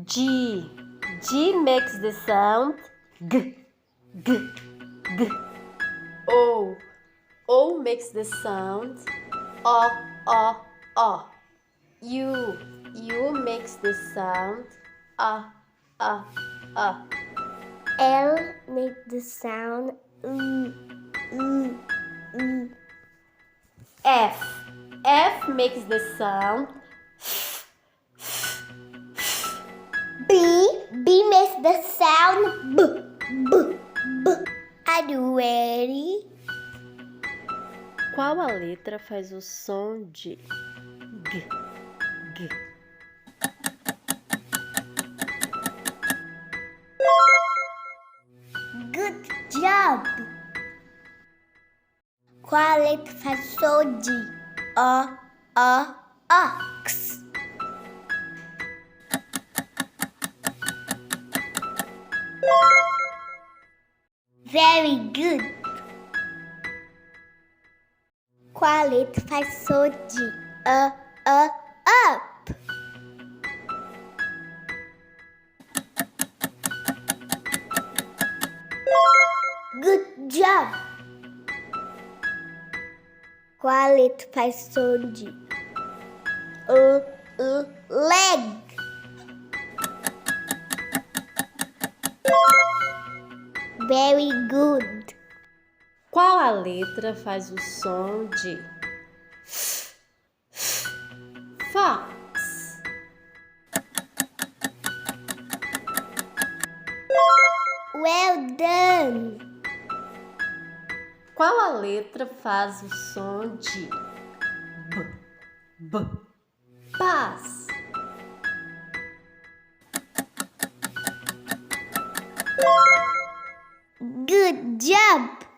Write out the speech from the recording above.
G. G makes the sound G, G, G. O. O makes the sound O, O, O. U. U makes the sound A, A, A. L makes the sound F. F makes the sound B. B makes the sound B, B, B. Are you ready? Qual a letra faz o som de G, G? Good job! Qual a letra faz o som de O, O, Ox? Very good! Qual a letra faz o som de Up? Good job! Qual a letra faz o som de Leg? Very good! Qual a letra faz o som de Fox? Well done! Qual a letra faz o som de B, Paz? Good job!